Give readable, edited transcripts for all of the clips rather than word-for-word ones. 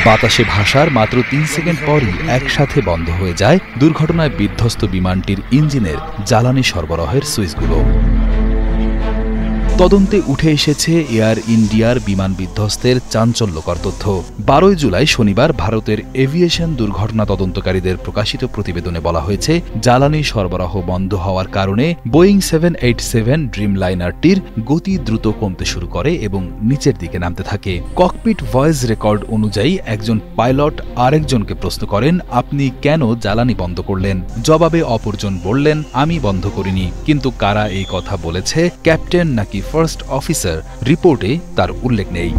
বাতাসে ভাসার মাত্র ৩ সেকেন্ড পরই একসাথে বন্ধ হয়ে যায় দুর্ঘটনায় বিধ্বস্ত বিমানটির ইঞ্জিনের জ্বালানি সরবরাহের সুইচগুলো। তদন্তে উঠে এসেছে এয়ার ইন্ডিয়ার বিমান বিধ্বস্তের চাঞ্চল্যকর তথ্য। ১২ জুলাই শনিবার ভারতের এভিয়েশন দুর্ঘটনা তদন্তকারীদের প্রকাশিত প্রতিবেদনে বলা হয়েছে, জ্বালানি সরবরাহ বন্ধ হওয়ার কারণে বোয়িং 787 ড্রিমলাইনারটির গতি দ্রুত কমতে শুরু করে এবং নিচের দিকে নামতে থাকে। ককপিট ভয়েস রেকর্ড অনুযায়ী একজন পাইলট আরেকজনকে প্রশ্ন করেন, আপনি কেন জ্বালানি বন্ধ করলেন? জবাবে অপরজন বললেন, আমি বন্ধ করিনি। কিন্তু কারা এই কথা বলেছে, ক্যাপ্টেন নাকি ফার্স্ট অফিসার, রিপোর্টে তার উল্লেখ নেই।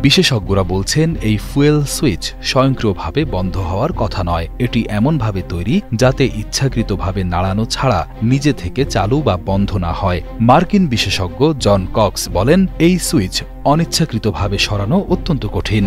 বিশেষজ্ঞরা বলছেন, এই ফুয়েল সুইচ স্বয়ংক্রিয়ভাবে বন্ধ হওয়ার কথা নয়। এটি এমনভাবে তৈরি যাতে ইচ্ছাকৃতভাবে নাড়ানো ছাড়া নিজে থেকে চালু বা বন্ধ না হয়। মার্কিন বিশেষজ্ঞ জন কক্স বলেন, এই সুইচ অনিচ্ছাকৃতভাবে সরানো অত্যন্ত কঠিন।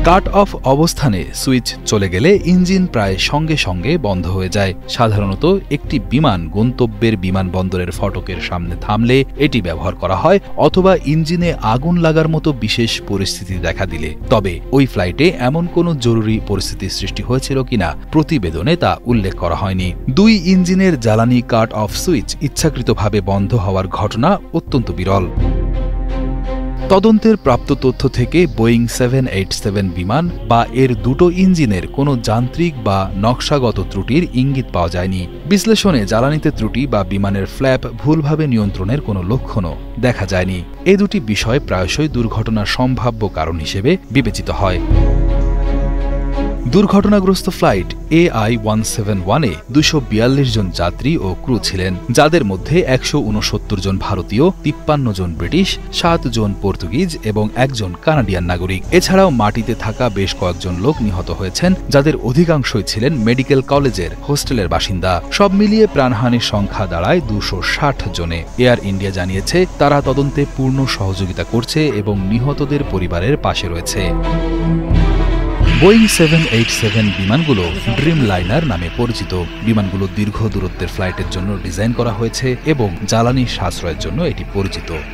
কাট অফ অবস্থানে সুইচ চলে গেলে ইঞ্জিন প্রায় সঙ্গে সঙ্গে বন্ধ হয়ে যায়। সাধারণত একটি বিমান গন্তব্যের বিমানবন্দরের ফটকের সামনে থামলে এটি ব্যবহার করা হয়, অথবা ইঞ্জিনে আগুন লাগার মতো বিশেষ পরিস্থিতি দেখা দিলে। তবে ওই ফ্লাইটে এমন কোনো জরুরি পরিস্থিতির সৃষ্টি হয়েছিল কিনা প্রতিবেদনে তা উল্লেখ করা হয়নি। ২ ইঞ্জিনের জ্বালানি কাট অফ সুইচ ইচ্ছাকৃতভাবে বন্ধ হওয়ার ঘটনা অত্যন্ত বিরল। তদন্তের প্রাপ্ত তথ্য থেকে বোয়িং 787 বিমান বা এর দুটো ইঞ্জিনের কোনো যান্ত্রিক বা নকশাগত ত্রুটির ইঙ্গিত পাওয়া যায়নি। বিশ্লেষণে জ্বালানিতে ত্রুটি বা বিমানের ফ্ল্যাপ ভুলভাবে নিয়ন্ত্রণের কোনো লক্ষণও দেখা যায়নি। এ দুটি বিষয় প্রায়শই দুর্ঘটনার সম্ভাব্য কারণ হিসেবে বিবেচিত হয়। দুর্ঘটনাগ্রস্ত ফ্লাইট AI-171-এ ২৪২ জন যাত্রী ও ক্রু ছিলেন, যাদের মধ্যে ১৬৯ জন ভারতীয়, ৫৩ জন ব্রিটিশ, ৭ জন পর্তুগিজ এবং ১ জন কানাডিয়ান নাগরিক। এছাড়াও মাটিতে থাকা বেশ কয়েকজন লোক নিহত হয়েছেন, যাদের অধিকাংশই ছিলেন মেডিকেল কলেজের হোস্টেলের বাসিন্দা। সব মিলিয়ে প্রাণহানির সংখ্যা দাঁড়ায় ২৬০ জনে। এয়ার ইন্ডিয়া জানিয়েছে, তারা তদন্তে পূর্ণ সহযোগিতা করছে এবং নিহতদের পরিবারের পাশে রয়েছে। বোয়িং 787 বিমানগুলো ড্রিমলাইনার নামে পরিচিত। বিমানগুলো দীর্ঘ দূরত্বের ফ্লাইটের জন্য ডিজাইন করা হয়েছে এবং জ্বালানি সাশ্রয়ের জন্য এটি পরিচিত।